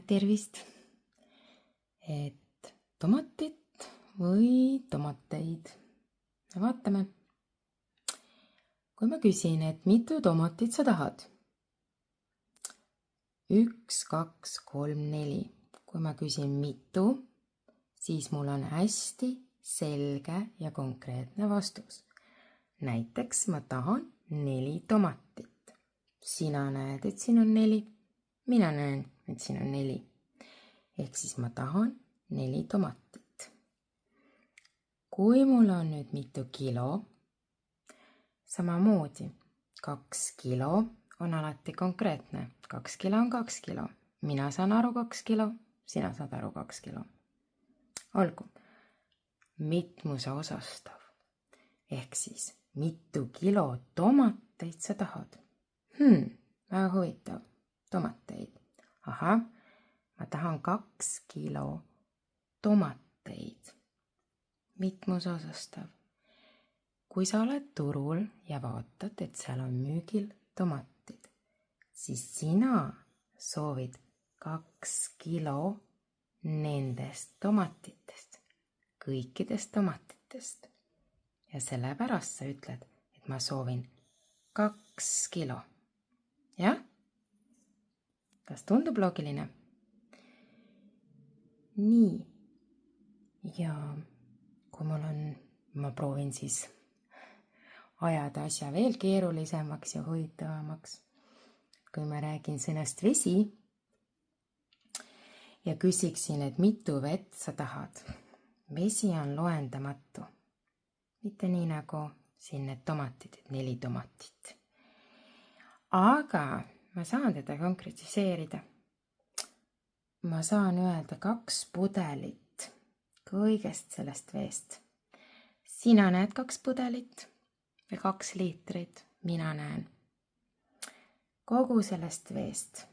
Tervist! Et tomatit või tomateid? Vaatame. Kui ma küsin, et mitu tomatit sa tahad? 1, 2, 3, 4. Kui ma küsin mitu, siis mul on hästi selge ja konkreetne vastus. Näiteks ma tahan 4 tomatit. Sina näed, et siin on 4. Mina näen, et siin on 4. Ehk siis ma tahan 4 tomatit. Kui mul on nüüd mitu kilo, samamoodi 2 kilo on alati konkreetne. 2 kilo on 2 kilo. Mina saan aru 2 kilo, sina saad aru 2 kilo. Olgu, mitmuse osastav. Ehk siis, mitu kilo tomateid sa tahad? Väga huvitav. Tomateid. Ahah, ma tahan 2 kilo tomateid. Mitmuse osastav. Kui sa oled turul ja vaatad, et seal on müügil tomatid, siis sina soovid 2 kilo nendest tomatitest, kõikidest tomatitest. Ja sellepärast sa ütled, et ma soovin 2 kilo. Jah? Kas tundub loogiline? Nii. Ja kui ma proovin siis ajada asja veel keerulisemaks ja huvitavamaks. Kui ma räägin sõnast vesi ja küsiksin, et mitu vett sa tahad. Vesi on loendamatu. Mitte nii nagu siin need tomatid, et 4 tomatit. Aga ma saan teda konkretiseerida. Ma saan öelda 2 pudelit kõigest sellest veest. Sina näed 2 pudelit või 2 liitrit, mina näen. Kogu sellest veest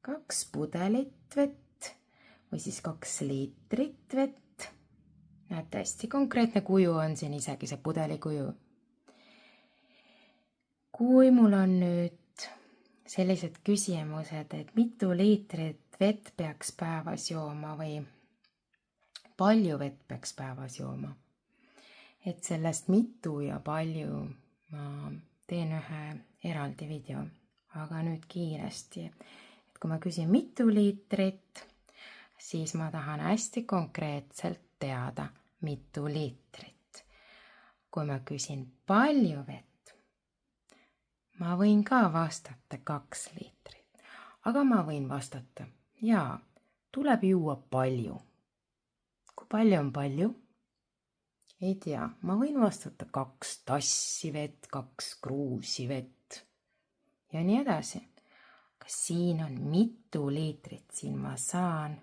2 pudelit vett või siis 2 liitrit vett. Näete, hästi konkreetne kuju on siin isegi see pudeli kuju. Kui mul on nüüd sellised küsimused, et mitu liitrit vett peaks päevas jooma või palju vett peaks päevas jooma. Et sellest mitu ja palju ma teen ühe eraldi video, aga nüüd kiiresti. Et kui ma küsin mitu liitrit, siis ma tahan hästi konkreetselt teada, mitu liitrit. Kui ma küsin palju vett, ma võin ka vastata 2 liitrit, aga ma võin vastata, jaa, tuleb juua palju. Kui palju on palju? Ei tea, ma võin vastata 2 tassi vett, 2 kruusi vett ja nii edasi. Kas siin on mitu liitrit? Siin ma saan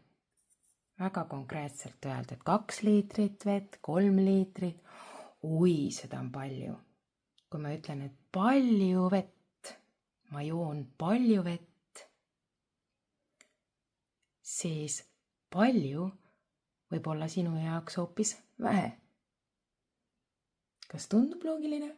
väga konkreetselt öelda, et 2 liitrit vett, 3 liitrit. Oi, seda on palju. Kui ma ütlen, et palju vett, ma joon palju vett, siis palju võib olla sinu jaoks hoopis vähe. Kas tundub loogiline?